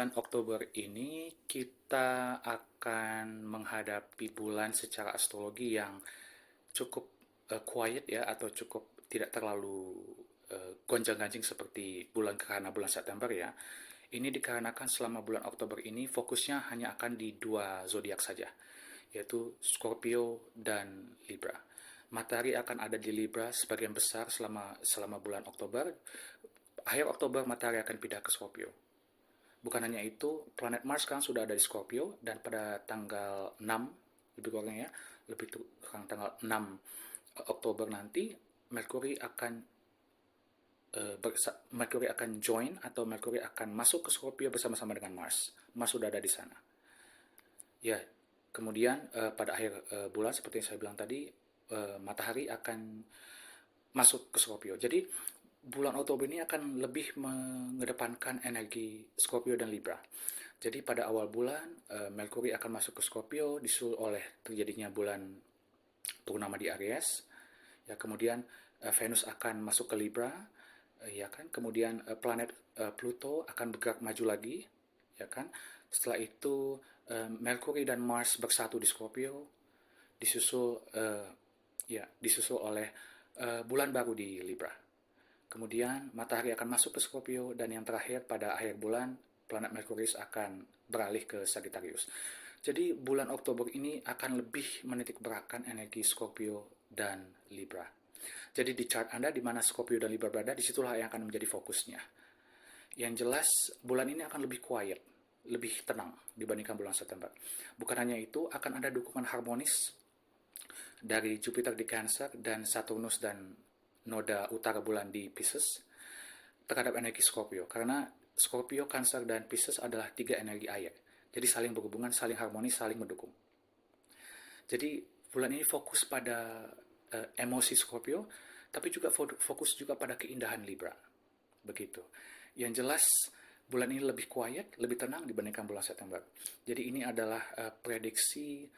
bulan Oktober ini kita akan menghadapi bulan secara astrologi yang cukup quiet ya, atau cukup tidak terlalu gonjang-ganjing seperti bulan gerhana bulan September ya. Ini dikarenakan selama bulan Oktober ini fokusnya hanya akan di dua zodiak saja, yaitu Scorpio dan Libra. Matahari akan ada di Libra sebagian besar selama bulan Oktober. Akhir Oktober matahari akan pindah ke Scorpio. Bukan hanya itu, planet Mars kan sudah ada di Scorpio, dan pada tanggal 6, lebih kurang ya, lebih kurang tanggal 6 Oktober nanti, Mercury akan Mercury akan join, atau Mercury akan masuk ke Scorpio bersama-sama dengan Mars. Mars sudah ada di sana. Ya, kemudian pada akhir bulan seperti yang saya bilang tadi, matahari akan masuk ke Scorpio. Jadi bulan Oktober ini akan lebih mengedepankan energi Scorpio dan Libra. Jadi pada awal bulan, Mercury akan masuk ke Scorpio, disusul oleh terjadinya bulan purnama di Aries. Ya, kemudian Venus akan masuk ke Libra, ya kan. Kemudian planet Pluto akan bergerak maju lagi, ya kan. Setelah itu Mercury dan Mars bersatu di Scorpio, disusul oleh bulan baru di Libra. Kemudian matahari akan masuk ke Scorpio, dan yang terakhir pada akhir bulan planet Merkurius akan beralih ke Sagittarius. Jadi bulan Oktober ini akan lebih menitik beratkan energi Scorpio dan Libra. Jadi di chart Anda di mana Scorpio dan Libra berada, disitulah yang akan menjadi fokusnya. Yang jelas bulan ini akan lebih quiet, lebih tenang dibandingkan bulan September. Bukan hanya itu, akan ada dukungan harmonis dari Jupiter di Cancer dan Saturnus dan noda utara bulan di Pisces terhadap energi Scorpio. Karena Scorpio, Cancer, dan Pisces adalah tiga energi air. Jadi saling berhubungan, saling harmonis, saling mendukung. Jadi bulan ini fokus pada emosi Scorpio, tapi juga fokus juga pada keindahan Libra. Begitu. Yang jelas bulan ini lebih quiet, lebih tenang dibandingkan bulan September. Jadi ini adalah prediksi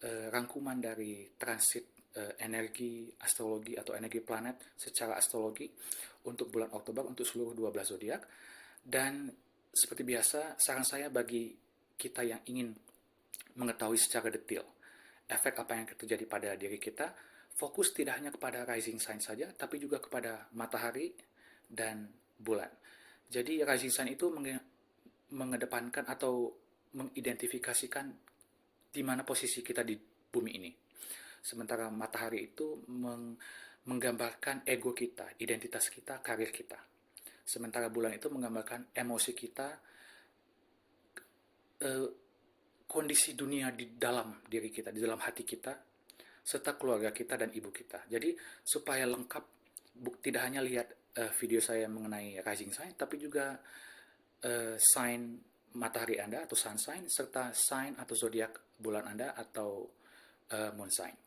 rangkuman dari transit energi astrologi atau energi planet secara astrologi untuk bulan Oktober untuk seluruh 12 zodiak. Dan seperti biasa, saran saya bagi kita yang ingin mengetahui secara detail efek apa yang terjadi pada diri kita, fokus tidak hanya kepada rising sign saja, tapi juga kepada matahari dan bulan. Jadi rising sign itu mengedepankan atau mengidentifikasikan di mana posisi kita di bumi ini. Sementara matahari itu menggambarkan ego kita, identitas kita, karir kita. Sementara bulan itu menggambarkan emosi kita, kondisi dunia di dalam diri kita, di dalam hati kita, serta keluarga kita dan ibu kita. Jadi supaya lengkap, tidak hanya lihat video saya mengenai rising sign, tapi juga sign matahari Anda atau sun sign, serta sign atau zodiak bulan Anda atau moon sign.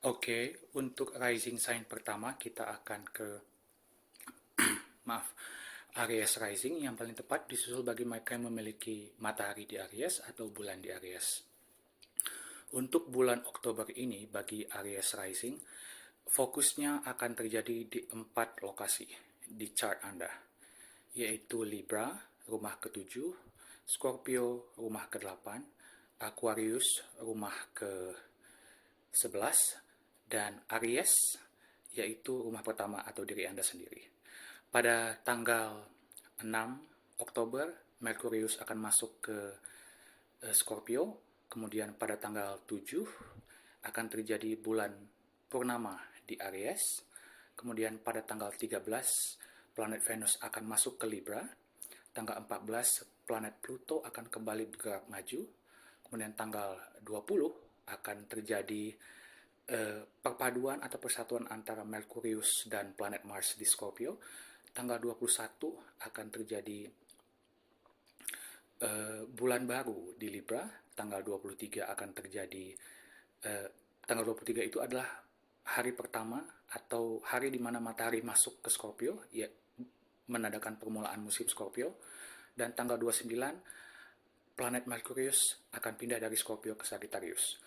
Oke, untuk rising sign pertama kita akan ke Aries rising yang paling tepat, disusul bagi mereka yang memiliki matahari di Aries atau bulan di Aries. Untuk bulan Oktober ini bagi Aries rising, fokusnya akan terjadi di 4 lokasi di chart Anda, yaitu Libra, rumah ke-7, Scorpio, rumah ke-8, Aquarius, rumah ke-11, dan Aries, yaitu rumah pertama atau diri Anda sendiri. Pada tanggal 6 Oktober, Merkurius akan masuk ke Scorpio, kemudian pada tanggal 7 akan terjadi bulan purnama di Aries, kemudian pada tanggal 13 planet Venus akan masuk ke Libra, tanggal 14 planet Pluto akan kembali bergerak maju, kemudian tanggal 20 akan terjadi perpaduan atau persatuan antara Merkurius dan planet Mars di Scorpio. Tanggal 21 akan terjadi bulan baru di Libra. Tanggal 23 akan terjadi tanggal 23 itu adalah hari pertama atau hari di mana matahari masuk ke Scorpio, ya, menandakan permulaan musim Scorpio. Dan tanggal 29 planet Merkurius akan pindah dari Scorpio ke Sagittarius.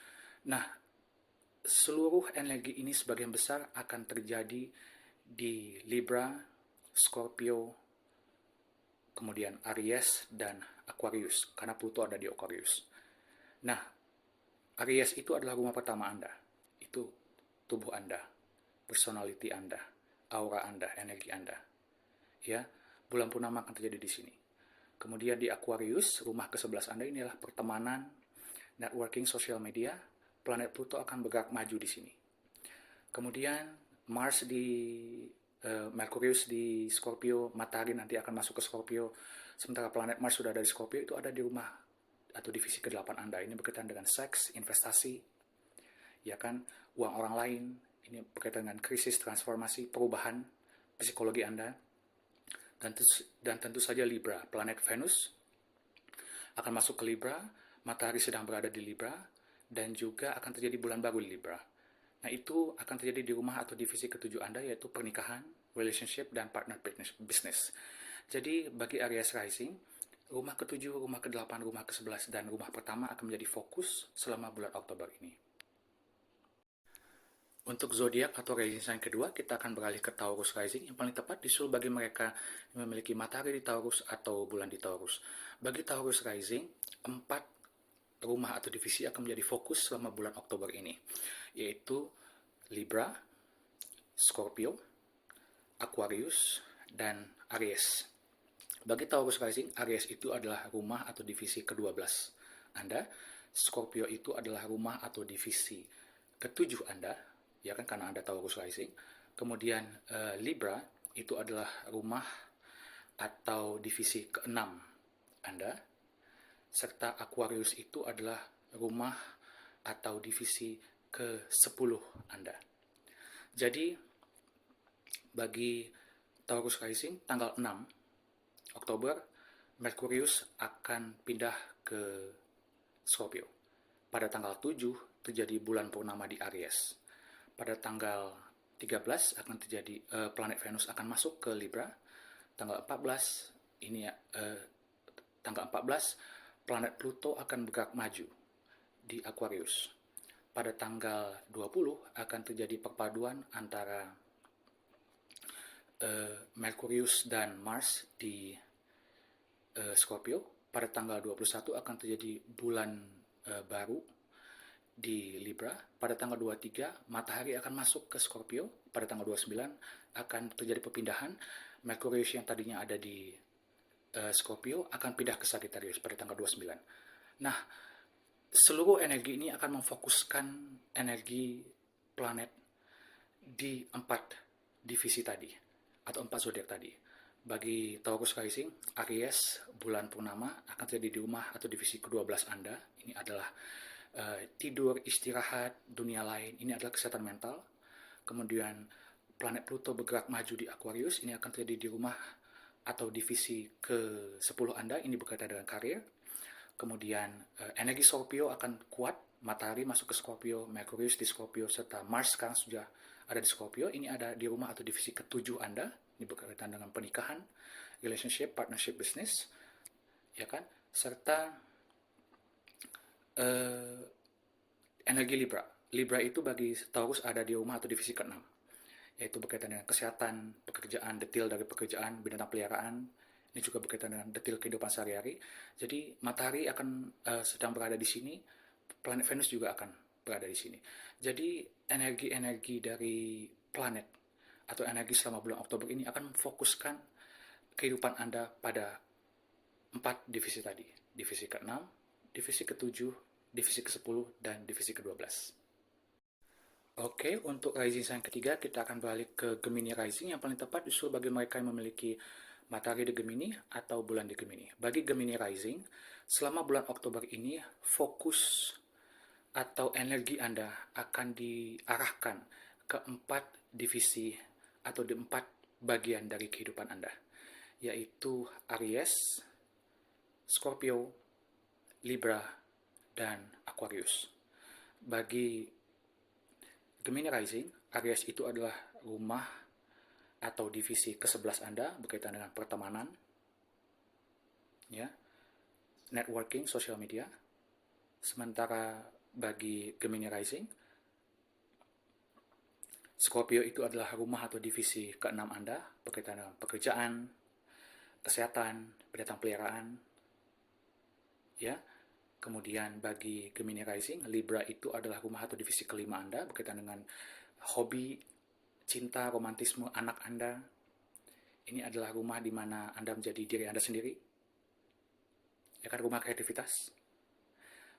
Nah, seluruh energi ini sebagian besar akan terjadi di Libra, Scorpio, kemudian Aries dan Aquarius, karena Pluto ada di Aquarius. Nah, Aries itu adalah rumah pertama Anda. Itu tubuh Anda, personality Anda, aura Anda, energi Anda. Ya, bulan purnama akan terjadi di sini. Kemudian di Aquarius, rumah ke-11 Anda ini adalah pertemanan, networking, sosial media. Planet Pluto akan bergerak maju di sini. Kemudian Mars di Merkurius di Scorpio, matahari nanti akan masuk ke Scorpio. Sementara planet Mars sudah ada di Scorpio, itu ada di rumah atau divisi ke-8 Anda. Ini berkaitan dengan seks, investasi, ya kan, uang orang lain. Ini berkaitan dengan krisis, transformasi, perubahan, psikologi Anda. Dan tentu saja Libra, planet Venus akan masuk ke Libra, matahari sedang berada di Libra, dan juga akan terjadi bulan baru di Libra. Nah, itu akan terjadi di rumah atau divisi ke-7 Anda, yaitu pernikahan, relationship, dan partner business. Jadi, bagi Aries Rising, rumah ke-7, rumah ke-8, rumah ke-11, dan rumah pertama akan menjadi fokus selama bulan Oktober ini. Untuk zodiak atau rising sign kedua, kita akan beralih ke Taurus Rising, yang paling tepat disusul bagi mereka yang memiliki matahari di Taurus atau bulan di Taurus. Bagi Taurus Rising, 4 rumah atau divisi akan menjadi fokus selama bulan Oktober ini, yaitu Libra, Scorpio, Aquarius, dan Aries. Bagi Taurus Rising, Aries itu adalah rumah atau divisi ke-12 Anda, Scorpio itu adalah rumah atau divisi ke-7 Anda, ya kan, karena Anda Taurus Rising. Kemudian Libra itu adalah rumah atau divisi ke-6 Anda, serta Aquarius itu adalah rumah atau divisi ke-10 Anda. Jadi, bagi Taurus Rising, tanggal 6 Oktober, Merkurius akan pindah ke Scorpio. Pada tanggal 7, terjadi bulan purnama di Aries. Pada tanggal 13 akan terjadi planet Venus akan masuk ke Libra. Tanggal 14 ini tanggal 14 planet Pluto akan bergerak maju di Aquarius. Pada tanggal 20 akan terjadi perpaduan antara Merkurius dan Mars di Scorpio. Pada tanggal 21 akan terjadi bulan baru di Libra. Pada tanggal 23 matahari akan masuk ke Scorpio. Pada tanggal 29 akan terjadi perpindahan. Merkurius yang tadinya ada di Scorpio akan pindah ke Sagittarius pada tanggal 29. Nah, seluruh energi ini akan memfokuskan energi planet di 4 divisi tadi atau 4 zodiak tadi. Bagi Taurus Rising, Aries, bulan purnama akan terjadi di rumah atau divisi ke-12 Anda. Ini adalah tidur, istirahat, dunia lain. Ini adalah kesehatan mental. Kemudian planet Pluto bergerak maju di Aquarius. Ini akan terjadi di rumah atau divisi ke-10 Anda. Ini berkaitan dengan karir. Kemudian energi Scorpio akan kuat. Matahari masuk ke Scorpio, Merkurius di Scorpio, serta Mars sekarang sudah ada di Scorpio. Ini ada di rumah atau divisi ke-7 Anda. Ini berkaitan dengan pernikahan, relationship, partnership, business, ya kan? Serta energi Libra. Libra itu bagi Taurus ada di rumah atau divisi ke-6, yaitu berkaitan dengan kesehatan, pekerjaan, detail dari pekerjaan, binatang peliharaan. Ini juga berkaitan dengan detail kehidupan sehari-hari. Jadi matahari akan sedang berada di sini, planet Venus juga akan berada di sini. Jadi energi-energi dari planet atau energi selama bulan Oktober ini akan memfokuskan kehidupan Anda pada 4 divisi tadi. Divisi ke-6, divisi ke-7, divisi ke-10, dan divisi ke-12. Oke, untuk rising sign ketiga, kita akan balik ke Gemini Rising. Yang paling tepat justru bagi mereka yang memiliki matahari di Gemini atau bulan di Gemini. Bagi Gemini Rising, selama bulan Oktober ini, fokus atau energi Anda akan diarahkan ke 4 divisi atau di 4 bagian dari kehidupan Anda, yaitu Aries, Scorpio, Libra, dan Aquarius. Bagi Gemini Rising, Aries itu adalah rumah atau divisi ke-11 Anda berkaitan dengan pertemanan, ya, networking, sosial media. Sementara bagi Gemini Rising, Scorpio itu adalah rumah atau divisi ke-6 Anda berkaitan dengan pekerjaan, kesehatan, binatang peliharaan, ya. Kemudian bagi Gemini Rising, Libra itu adalah rumah atau divisi kelima Anda, berkaitan dengan hobi, cinta, romantisme, anak Anda. Ini adalah rumah di mana Anda menjadi diri Anda sendiri, ya kan, rumah kreativitas.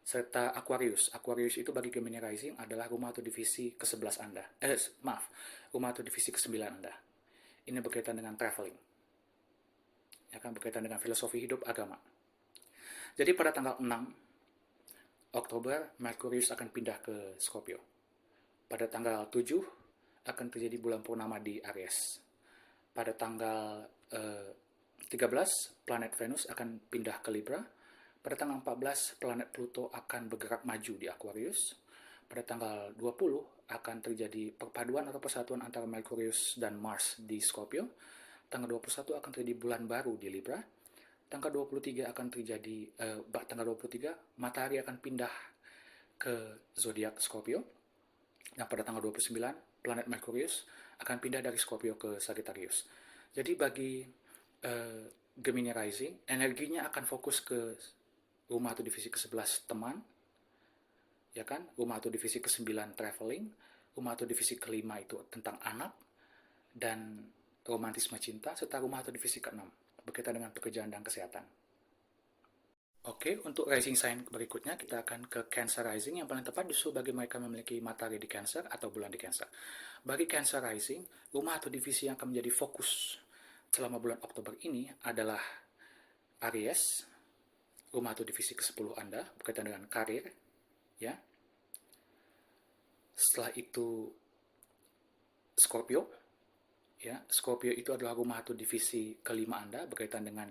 Serta Aquarius. Aquarius itu bagi Gemini Rising adalah rumah atau divisi ke-11 Anda. Rumah atau divisi ke-9 Anda. Ini berkaitan dengan traveling. Ya kan, berkaitan dengan filosofi hidup, agama. Jadi pada tanggal 6 Oktober, Merkurius akan pindah ke Scorpio. Pada tanggal 7 akan terjadi bulan purnama di Aries. Pada tanggal 13, planet Venus akan pindah ke Libra. Pada tanggal 14, planet Pluto akan bergerak maju di Aquarius. Pada tanggal 20 akan terjadi perpaduan atau persatuan antara Merkurius dan Mars di Scorpio. Tanggal 21 akan terjadi bulan baru di Libra. Tanggal 23 akan terjadi tanggal 23 matahari akan pindah ke zodiak Scorpio. Dan pada tanggal 29 planet Merkurius akan pindah dari Scorpio ke Sagittarius. Jadi bagi Gemini Rising, energinya akan fokus ke rumah atau divisi ke-11 teman, ya kan? Rumah atau divisi ke-9 traveling, rumah atau divisi ke-5 itu tentang anak dan romantisme cinta, serta rumah atau divisi ke-6 berkaitan dengan pekerjaan dan kesehatan. Oke, untuk rising sign berikutnya kita akan ke Cancer Rising, yang paling tepat justru bagi mereka memiliki matahari di Cancer atau bulan di Cancer. Bagi Cancer Rising, rumah atau divisi yang akan menjadi fokus selama bulan Oktober ini adalah Aries, rumah atau divisi ke-10 Anda berkaitan dengan karir, ya. Setelah itu Scorpio, ya. Scorpio itu adalah rumah atau divisi kelima Anda berkaitan dengan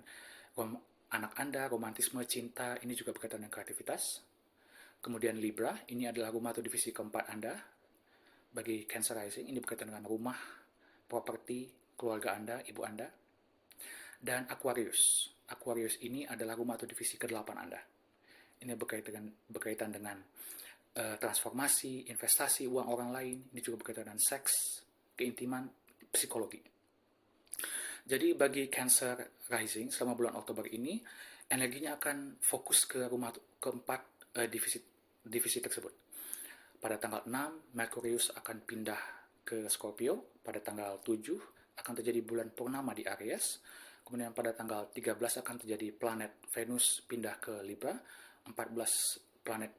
anak Anda, romantisme, cinta, ini juga berkaitan dengan kreativitas. Kemudian Libra, ini adalah rumah atau divisi keempat Anda. Bagi Cancer Rising, ini berkaitan dengan rumah, properti, keluarga Anda, ibu Anda. Dan Aquarius. Aquarius ini adalah rumah atau divisi ke-8 Anda. Ini berkaitan dengan transformasi, investasi, uang orang lain. Ini juga berkaitan dengan seks, keintiman, psikologi. Jadi bagi Cancer Rising selama bulan Oktober ini, energinya akan fokus ke rumah keempat divisi tersebut. Pada tanggal 6, Merkurius akan pindah ke Scorpio. Pada tanggal 7 akan terjadi bulan purnama di Aries. Kemudian pada tanggal 13 akan terjadi planet Venus pindah ke Libra. 14 planet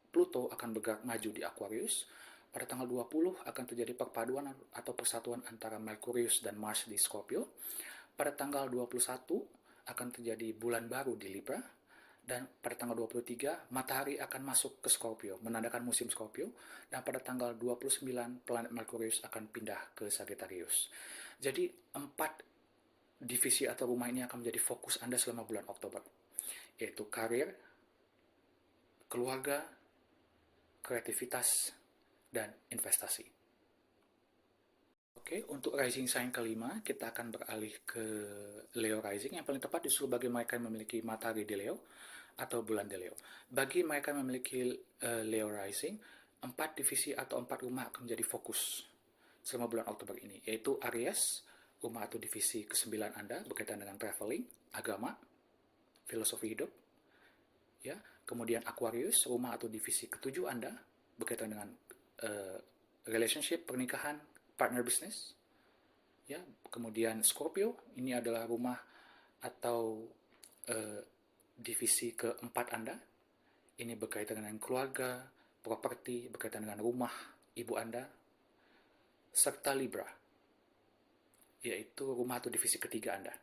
Pluto akan bergerak maju di Aquarius. Pada tanggal 20 akan terjadi perpaduan atau persatuan antara Merkurius dan Mars di Scorpio. Pada tanggal 21 akan terjadi bulan baru di Libra. Dan pada tanggal 23 matahari akan masuk ke Scorpio, menandakan musim Scorpio. Dan pada tanggal 29 planet Merkurius akan pindah ke Sagittarius. Jadi 4 divisi atau rumah ini akan menjadi fokus Anda selama bulan Oktober, yaitu karir, keluarga, kreativitas, dan investasi. Oke, untuk rising sign kelima, kita akan beralih ke Leo Rising, yang paling tepat justru bagi mereka yang memiliki matahari di Leo atau bulan di Leo. Bagi mereka yang memiliki Leo Rising, 4 divisi atau 4 rumah akan menjadi fokus selama bulan Oktober ini, yaitu Aries, rumah atau divisi ke-9 Anda berkaitan dengan traveling, agama, filosofi hidup, ya. Kemudian Aquarius, rumah atau divisi ke-7 Anda berkaitan dengan relationship, pernikahan, partner business, ya. Kemudian Scorpio, ini adalah rumah atau divisi keempat Anda. Ini berkaitan dengan keluarga, properti, berkaitan dengan rumah ibu Anda. Serta Libra, yaitu rumah atau divisi ketiga Anda,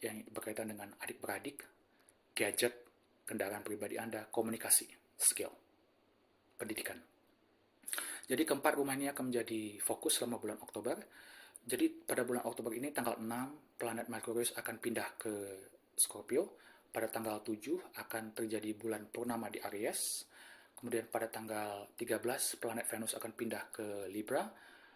yang berkaitan dengan adik-beradik, gadget, kendaraan pribadi Anda, komunikasi, skill, pendidikan. Jadi keempat rumah ini akan menjadi fokus selama bulan Oktober. Jadi pada bulan Oktober ini tanggal 6 planet Merkurius akan pindah ke Scorpio. Pada tanggal 7 akan terjadi bulan purnama di Aries. Kemudian pada tanggal 13 planet Venus akan pindah ke Libra.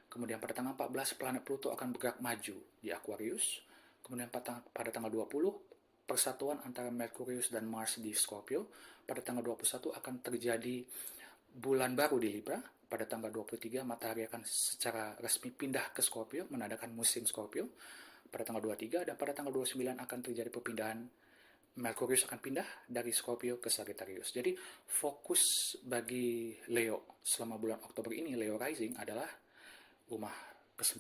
Kemudian pada tanggal 14 planet Pluto akan bergerak maju di Aquarius. Kemudian pada tanggal 20 persatuan antara Merkurius dan Mars di Scorpio. Pada tanggal 21 akan terjadi bulan baru di Libra. Pada tanggal 23 matahari akan secara resmi pindah ke Scorpio, menandakan musim Scorpio. pada tanggal 23, dan pada tanggal 29 akan terjadi perpindahan. Merkurius akan pindah dari Scorpio ke Sagittarius. Jadi fokus bagi Leo selama bulan Oktober ini, Leo rising, adalah rumah ke-9,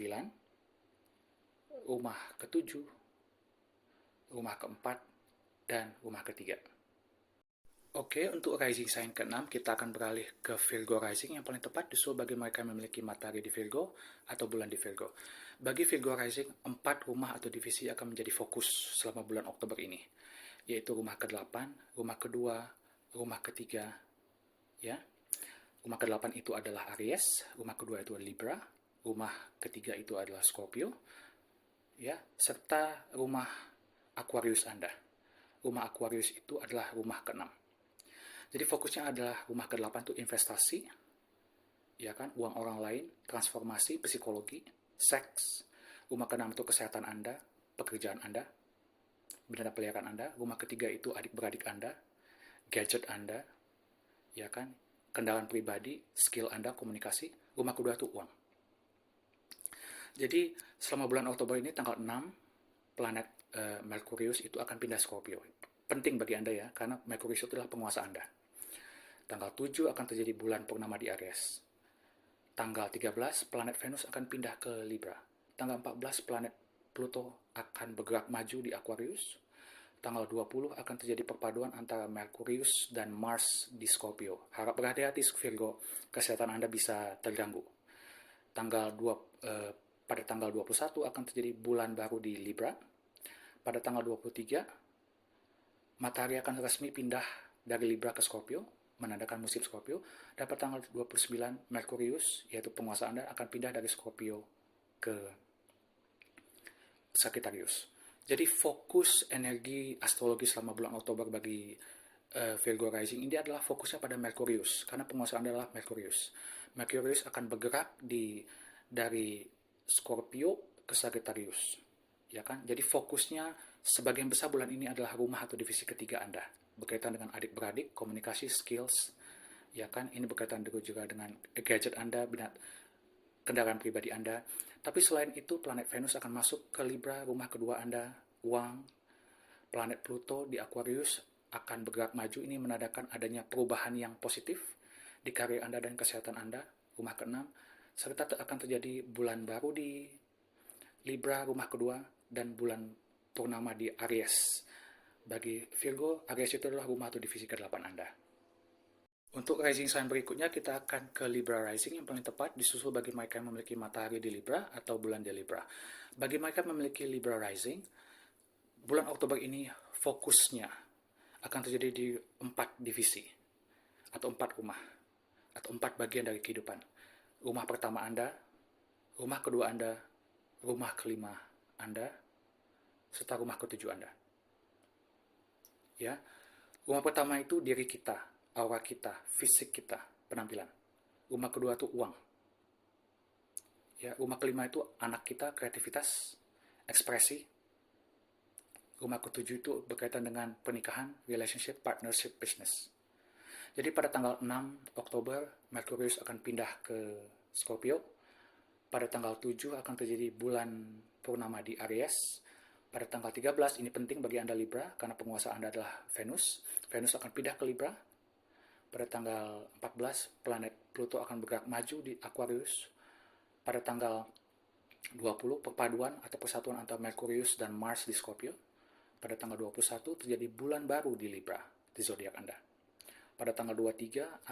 rumah ke-7, rumah ke-4, dan rumah ke-3. Oke, untuk rising sign ke-6, kita akan beralih ke Virgo rising yang paling tepat disusul bagi mereka yang memiliki matahari di Virgo atau bulan di Virgo. Bagi Virgo rising, 4 rumah atau divisi akan menjadi fokus selama bulan Oktober ini, yaitu rumah ke-8, rumah kedua, rumah ketiga, ya. Rumah ke-8 itu adalah Aries, rumah kedua itu adalah Libra, rumah ketiga itu adalah Scorpio, ya, serta rumah Aquarius Anda. Rumah Aquarius itu adalah rumah ke-6. Jadi fokusnya adalah rumah ke-8 itu investasi, ya kan, uang orang lain, transformasi, psikologi, seks. Rumah ke-6 itu kesehatan Anda, pekerjaan Anda, benda peliharaan Anda. Rumah ketiga itu adik-beradik Anda, gadget Anda, ya kan, kendaraan pribadi, skill Anda, komunikasi. Rumah kedua itu uang. Jadi selama bulan Oktober ini tanggal 6, planet Merkurius itu akan pindah Scorpio. Penting bagi Anda ya, karena Merkurius itu adalah penguasa Anda. Tanggal 7 akan terjadi bulan purnama di Aries. Tanggal 13, planet Venus akan pindah ke Libra. Tanggal 14, planet Pluto akan bergerak maju di Aquarius. Tanggal 20 akan terjadi perpaduan antara Merkurius dan Mars di Scorpio. Harap berhati-hati Virgo, kesehatan Anda bisa terganggu. Pada tanggal 21 akan terjadi bulan baru di Libra. Pada tanggal 23, matahari akan resmi pindah dari Libra ke Scorpio, menandakan musim Scorpio. Dan pada tanggal 29, Merkurius, yaitu penguasa Anda, akan pindah dari Scorpio ke Sagittarius. Jadi fokus energi astrologi selama bulan Oktober bagi Virgo rising ini adalah fokusnya pada Merkurius, karena penguasa Anda adalah Merkurius. Merkurius akan bergerak dari Scorpio ke Sagittarius, ya kan? Jadi fokusnya sebagian besar bulan ini adalah rumah atau divisi ketiga Anda, berkaitan dengan adik-beradik, komunikasi, skills, ya kan? Ini berkaitan juga dengan gadget Anda, kendaraan pribadi Anda. Tapi selain itu, planet Venus akan masuk ke Libra, rumah kedua Anda, uang. Planet Pluto di Aquarius akan bergerak maju. Ini menandakan adanya perubahan yang positif di karir Anda dan kesehatan Anda, rumah ke-6. Serta akan terjadi bulan baru di Libra, rumah kedua, dan bulan purnama di Aries. Bagi Virgo, Aries itu adalah rumah atau divisi ke-8 Anda. Untuk rising sign berikutnya, kita akan ke Libra rising yang paling tepat disusul bagi mereka yang memiliki matahari di Libra atau bulan di Libra. Bagi mereka yang memiliki Libra rising, bulan Oktober ini fokusnya akan terjadi di 4 divisi atau 4 rumah atau 4 bagian dari kehidupan. Rumah pertama Anda, rumah kedua Anda, rumah kelima Anda, serta rumah ketujuh Anda. Ya, rumah pertama itu diri kita, aura kita, fisik kita, penampilan. Rumah kedua itu uang. Ya, rumah kelima itu anak kita, kreativitas, ekspresi. Rumah ketujuh itu berkaitan dengan pernikahan, relationship, partnership, business. Jadi pada tanggal 6 Oktober, Merkurius akan pindah ke Scorpio. Pada tanggal 7 akan terjadi bulan purnama di Aries. Pada tanggal 13, ini penting bagi Anda Libra, karena penguasa Anda adalah Venus. Venus akan pindah ke Libra. Pada tanggal 14, planet Pluto akan bergerak maju di Aquarius. Pada tanggal 20, perpaduan atau persatuan antara Merkurius dan Mars di Scorpio. Pada tanggal 21, terjadi bulan baru di Libra, di zodiak Anda. Pada tanggal 23,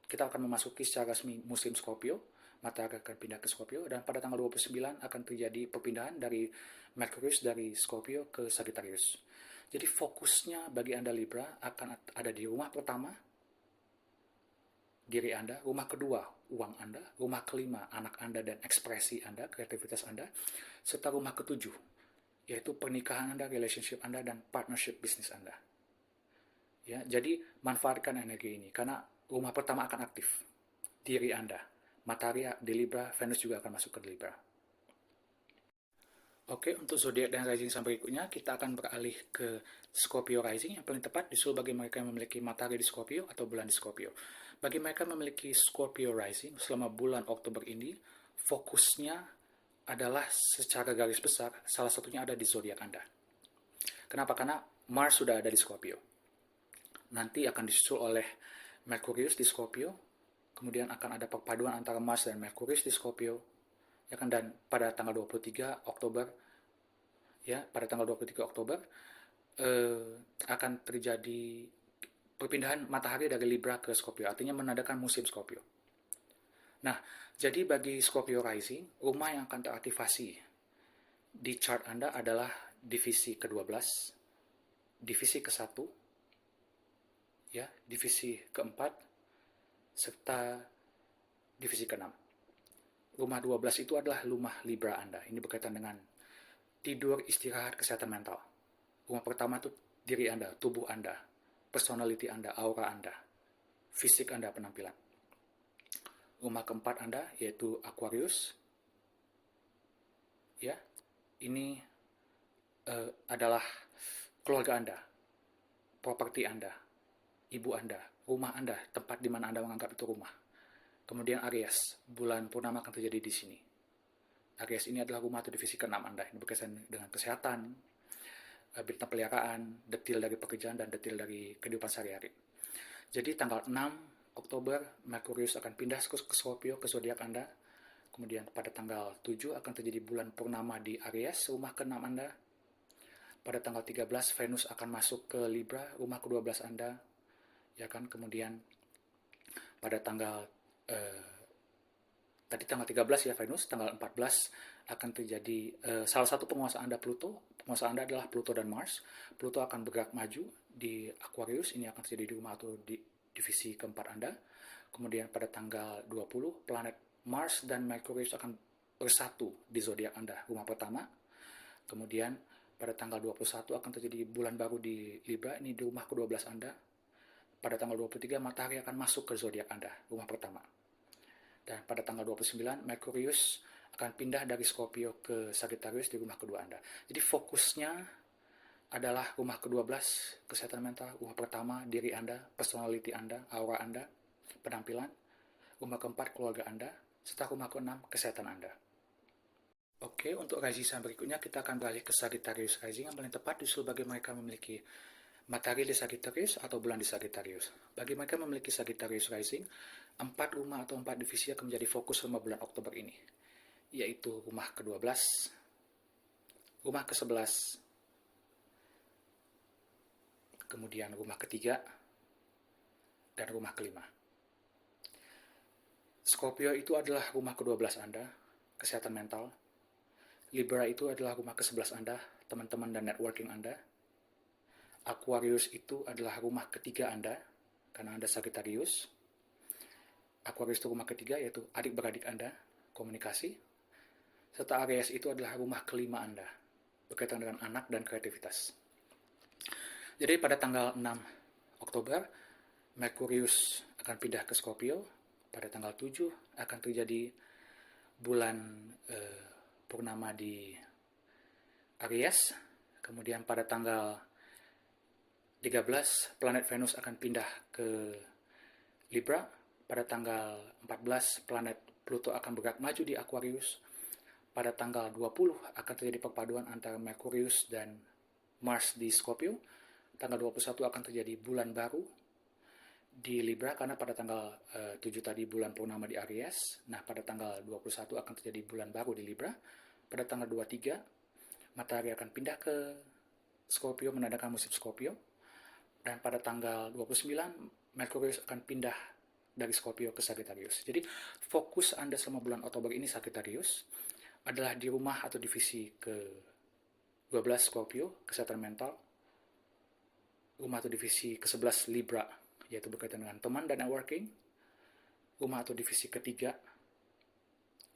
kita akan memasuki secara resmi musim Scorpio. Matahari akan pindah ke Scorpio, dan pada tanggal 29 akan terjadi perpindahan dari Merkurius dari Scorpio ke Sagittarius. Jadi fokusnya bagi Anda Libra akan ada di rumah pertama, diri Anda, rumah kedua, uang Anda, rumah kelima, anak Anda dan ekspresi Anda, kreativitas Anda, serta rumah ketujuh, yaitu pernikahan Anda, relationship Anda, dan partnership bisnis Anda. Ya, jadi manfaatkan energi ini, karena rumah pertama akan aktif, diri Anda. Matahari di Libra, Venus juga akan masuk ke Libra. Oke, untuk zodiak dan rising sign berikutnya, kita akan beralih ke Scorpio rising yang paling tepat disusul bagi mereka yang memiliki matahari di Scorpio atau bulan di Scorpio. Bagi mereka yang memiliki Scorpio rising selama bulan Oktober ini, fokusnya adalah secara garis besar, salah satunya ada di zodiak Anda. Kenapa? Karena Mars sudah ada di Scorpio. Nanti akan disusul oleh Merkurius di Scorpio, kemudian akan ada perpaduan antara Mars dan Merkurius di Scorpio, ya kan, dan pada tanggal 23 Oktober, ya, pada tanggal 23 Oktober akan terjadi perpindahan matahari dari Libra ke Scorpio, artinya menandakan musim Scorpio. Nah, jadi bagi Scorpio Rising, rumah yang akan teraktivasi di chart Anda adalah divisi ke-12, divisi ke-1, ya, divisi ke-4, serta divisi ke-6. Rumah 12 itu adalah rumah Libra Anda. Ini berkaitan dengan tidur, istirahat, kesehatan mental. Rumah pertama itu diri Anda, tubuh Anda, personality Anda, aura Anda, fisik Anda, penampilan. Rumah keempat Anda yaitu Aquarius, ya, ini adalah keluarga Anda, properti Anda, ibu Anda, rumah Anda, tempat di mana Anda menganggap itu rumah. Kemudian Aries, bulan purnama akan terjadi di sini. Aries ini adalah rumah atau divisi ke-6 Anda. Ini berkaitan dengan kesehatan, bintang peliharaan, detil dari pekerjaan, dan detil dari kehidupan sehari-hari. Jadi tanggal 6 Oktober, Merkurius akan pindah ke Scorpio, ke zodiak Anda. Kemudian pada tanggal 7 akan terjadi bulan purnama di Aries, rumah ke-6 Anda. Pada tanggal 13, Venus akan masuk ke Libra, rumah ke-12 Anda. Ya kan, kemudian pada tanggal tadi tanggal 13 ya Venus, tanggal 14 akan terjadi salah satu penguasa Anda Pluto. Penguasa Anda adalah Pluto dan Mars. Pluto akan bergerak maju di Aquarius, ini akan terjadi di rumah atau di divisi keempat Anda. Kemudian pada tanggal 20, planet Mars dan Merkurius akan bersatu di zodiak Anda, rumah pertama. Kemudian pada tanggal 21 akan terjadi bulan baru di Libra, ini di rumah ke-12 Anda. Pada tanggal 23, matahari akan masuk ke zodiak Anda, rumah pertama. Dan pada tanggal 29, Merkurius akan pindah dari Scorpio ke Sagittarius di rumah kedua Anda. Jadi fokusnya adalah rumah ke-12, kesehatan mental, rumah pertama, diri Anda, personality Anda, aura Anda, penampilan, rumah keempat, keluarga Anda, serta rumah ke-6, kesehatan Anda. Oke, untuk rising sign berikutnya kita akan beralih ke Sagittarius rising. Yang paling tepat disusul bagi mereka memiliki matahari di Sagittarius atau bulan di Sagittarius. Bagi mereka memiliki Sagittarius rising, 4 rumah atau 4 divisi akan menjadi fokus selama bulan Oktober ini, yaitu rumah ke-12, rumah ke-11, kemudian rumah ke-3, dan rumah ke-5. Scorpio itu adalah rumah ke-12 Anda, kesehatan mental. Libra itu adalah rumah ke-11 Anda, teman-teman dan networking Anda. Aquarius itu adalah rumah ketiga Anda, karena Anda Sagittarius. Aquarius itu rumah ketiga, yaitu adik-beradik Anda, komunikasi. Serta Aries itu adalah rumah kelima Anda, berkaitan dengan anak dan kreativitas. Jadi pada tanggal 6 Oktober, Merkurius akan pindah ke Scorpio. Pada tanggal 7 akan terjadi bulan purnama di Aries. Kemudian pada tanggal 13, planet Venus akan pindah ke Libra. Pada tanggal 14, planet Pluto akan bergerak maju di Aquarius. Pada tanggal 20 akan terjadi perpaduan antara Merkurius dan Mars di Scorpio. Tanggal 21 akan terjadi bulan baru di Libra, karena pada tanggal 7 tadi bulan purnama di Aries. Nah, pada tanggal 21 akan terjadi bulan baru di Libra. Pada tanggal 23, matahari akan pindah ke Scorpio, menandakan musim Scorpio. Dan pada tanggal 29, Merkurius akan pindah dari Scorpio ke Sagittarius. Jadi fokus Anda selama bulan Oktober ini Sagittarius adalah di rumah atau divisi ke-12 Scorpio, kesehatan mental. Rumah atau divisi ke-11 Libra, yaitu berkaitan dengan teman dan networking. Rumah atau divisi ketiga,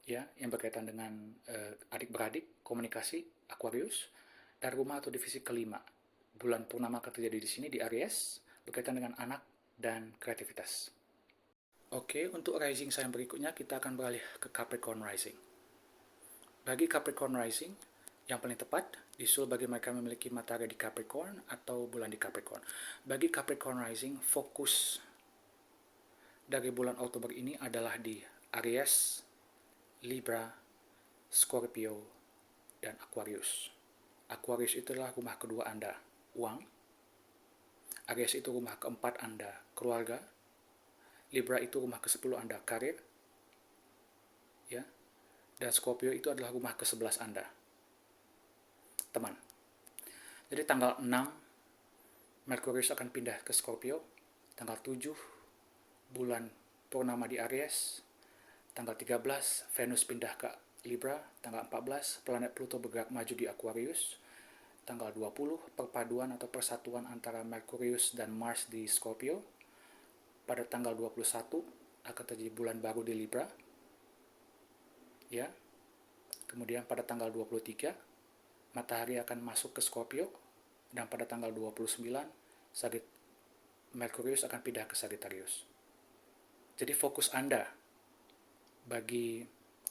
ya, yang berkaitan dengan adik-beradik, komunikasi, Aquarius. Dan rumah atau divisi kelima, bulan purnama akan terjadi di sini di Aries, berkaitan dengan anak dan kreativitas. Oke, untuk rising sign berikutnya kita akan beralih ke Capricorn rising. Bagi Capricorn rising, yang paling tepat disusul bagi mereka memiliki matahari di Capricorn atau bulan di Capricorn. Bagi Capricorn rising, fokus dari bulan Oktober ini adalah di Aries, Libra, Scorpio, dan Aquarius. Aquarius itu adalah rumah kedua Anda, uang. Aries itu rumah keempat Anda, keluarga. Libra itu rumah ke-10 Anda, karir. Ya. Dan Scorpio itu adalah rumah ke-11 Anda, teman. Jadi tanggal 6, Merkurius akan pindah ke Scorpio. Tanggal 7, bulan purnama di Aries. Tanggal 13, Venus pindah ke Libra. Tanggal 14, planet Pluto bergerak maju di Aquarius. Tanggal 20, perpaduan atau persatuan antara Merkurius dan Mars di Scorpio. Pada tanggal 21 akan terjadi bulan baru di Libra. Ya. Kemudian pada tanggal 23, matahari akan masuk ke Scorpio, dan pada tanggal 29, Merkurius akan pindah ke Sagittarius. Jadi fokus Anda bagi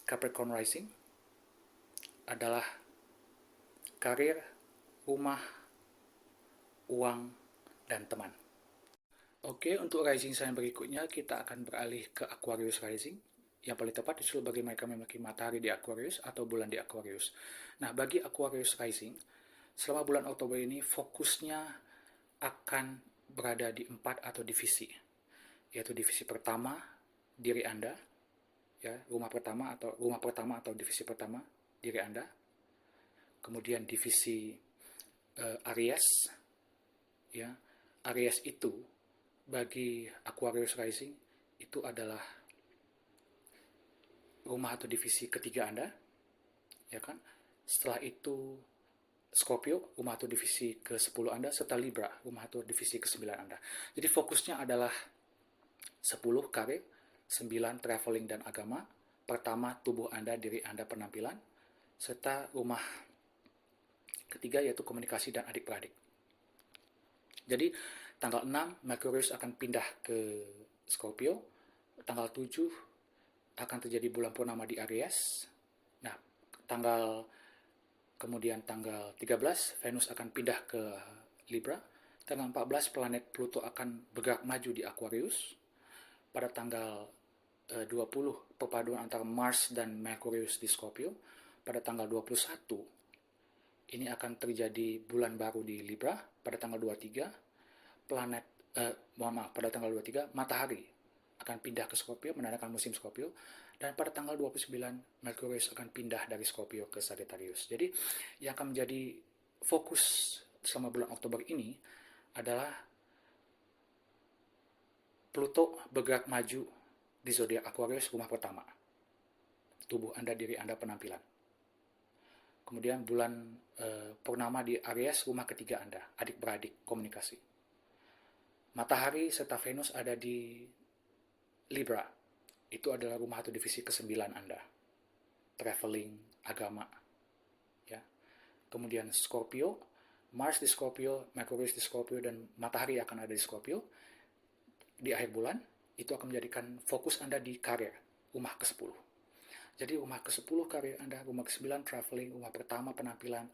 Capricorn Rising adalah karir, rumah, uang, dan teman. Oke, untuk rising sign berikutnya kita akan beralih ke Aquarius Rising. Yang paling tepat disusul bagi mereka memiliki matahari di Aquarius atau bulan di Aquarius. Nah, bagi Aquarius Rising, selama bulan Oktober ini fokusnya akan berada di 4 atau divisi, yaitu divisi pertama, diri Anda, ya, rumah pertama atau divisi pertama, diri Anda. Kemudian divisi Aries, ya. Aries itu bagi Aquarius Rising itu adalah rumah atau divisi ketiga Anda, ya kan? Setelah itu Scorpio, rumah atau divisi ke-10 Anda, serta Libra, rumah atau divisi ke-9 Anda. Jadi fokusnya adalah 10 karir, 9 traveling dan agama, pertama tubuh Anda, diri Anda, penampilan, serta rumah ketiga yaitu komunikasi dan adik-beradik. Jadi tanggal 6 Merkurius akan pindah ke Scorpio, tanggal 7 akan terjadi bulan purnama di Aries. Nah, kemudian tanggal 13 Venus akan pindah ke Libra. Tanggal 14 planet Pluto akan bergerak maju di Aquarius. Pada tanggal 20 perpaduan antara Mars dan Merkurius di Scorpio. Pada tanggal 21 ini akan terjadi bulan baru di Libra. Pada tanggal 23 pada tanggal 23 matahari akan pindah ke Scorpio, menandakan musim Scorpio, dan pada tanggal 29 Merkurius akan pindah dari Scorpio ke Sagittarius. Jadi yang akan menjadi fokus selama bulan Oktober ini adalah Pluto bergerak maju di zodiak Aquarius, rumah pertama, tubuh Anda, diri Anda, penampilan. Kemudian bulan purnama di Aries, rumah ketiga Anda, adik-beradik, komunikasi. Matahari serta Venus ada di Libra, itu adalah rumah atau divisi ke-9 Anda, traveling, agama. Ya. Kemudian Scorpio, Mars di Scorpio, Merkurius di Scorpio, dan matahari akan ada di Scorpio. Di akhir bulan, itu akan menjadikan fokus Anda di karir, rumah ke-10. Jadi rumah ke-10 karir Anda, rumah ke-9 traveling, rumah pertama penampilan,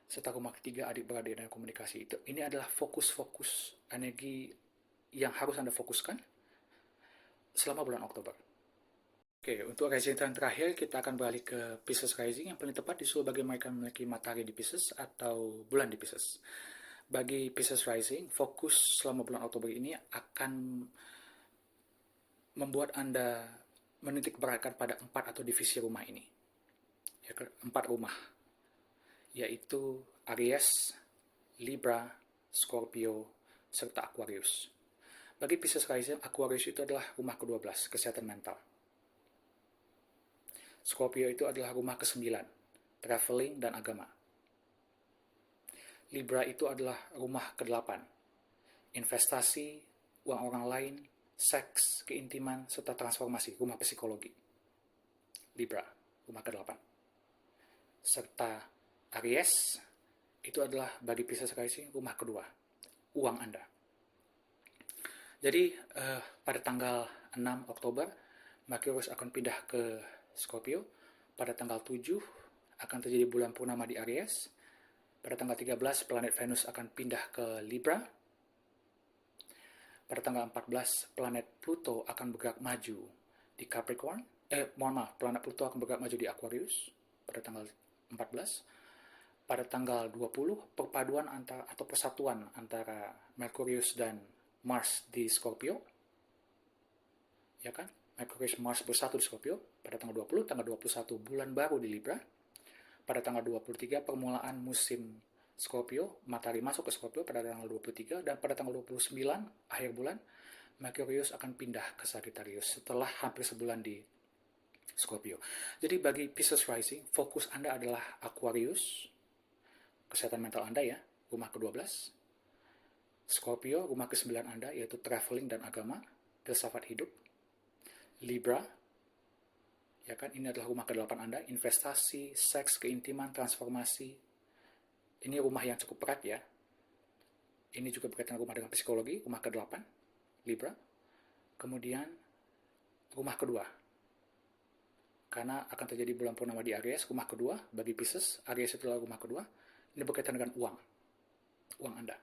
serta rumah ketiga adik-beradik dan komunikasi. Ini adalah fokus-fokus energi yang harus Anda fokuskan selama bulan Oktober. Oke, untuk rising sign terakhir kita akan beralih ke Pisces Rising. Yang paling tepat disuruh bagi mereka memiliki matahari di Pisces atau bulan di Pisces. Bagi Pisces Rising, fokus selama bulan Oktober ini akan membuat Anda menitik beratkan pada 4 atau divisi rumah ini. Ya, 4 rumah, yaitu Aries, Libra, Scorpio, serta Aquarius. Bagi Pisces Rising, Aquarius itu adalah rumah ke-12, kesehatan mental. Scorpio itu adalah rumah ke-9, traveling dan agama. Libra itu adalah rumah ke-8, investasi, uang orang lain, seks, keintiman, serta transformasi, rumah psikologi. Libra, rumah ke-8. Serta Aries, itu adalah bagi Pisces Rising rumah kedua, uang Anda. Jadi pada tanggal 6 Oktober, Merkurius akan pindah ke Scorpio. Pada tanggal 7 akan terjadi bulan purnama di Aries. Pada tanggal 13 planet Venus akan pindah ke Libra. Pada tanggal 14 planet Pluto akan bergerak maju di Capricorn. Planet Pluto akan bergerak maju di Aquarius. pada tanggal 14. Pada tanggal 20, perpaduan antara atau persatuan antara Merkurius dan Mars di Scorpio. Ya kan? Merkurius Mars bersatu di Scorpio pada tanggal 20, tanggal 21 bulan baru di Libra. Pada tanggal 23 permulaan musim Scorpio, matahari masuk ke Scorpio pada tanggal 23, dan pada tanggal 29 akhir bulan Merkurius akan pindah ke Sagittarius setelah hampir sebulan di Scorpio. Jadi bagi Pisces Rising, fokus Anda adalah Aquarius, kesehatan mental Anda ya, rumah ke-12. Scorpio, rumah ke-9 Anda, yaitu traveling dan agama, filsafat hidup. Libra, ya kan, ini adalah rumah ke-8 Anda, investasi, seks, keintiman, transformasi. Ini rumah yang cukup berat ya. Ini juga berkaitan rumah dengan psikologi, rumah ke-8, Libra. Kemudian, rumah kedua. Karena akan terjadi bulan purnama di Aries, rumah kedua bagi Pisces, Aries itu adalah rumah kedua. Ini berkaitan dengan uang Anda.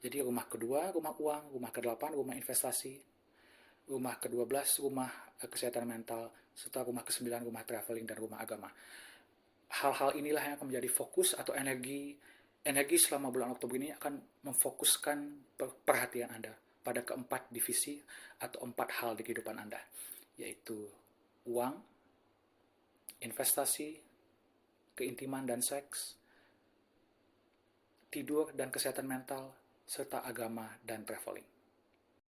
Jadi rumah kedua, rumah uang, rumah ke-8, rumah investasi, rumah ke-12, rumah kesehatan mental, serta rumah ke-9, rumah traveling, dan rumah agama. Hal-hal inilah yang akan menjadi fokus atau energi selama bulan Oktober ini akan memfokuskan perhatian Anda pada keempat divisi atau 4 hal di kehidupan Anda, yaitu uang, investasi, keintiman dan seks, tidur dan kesehatan mental, serta agama dan traveling.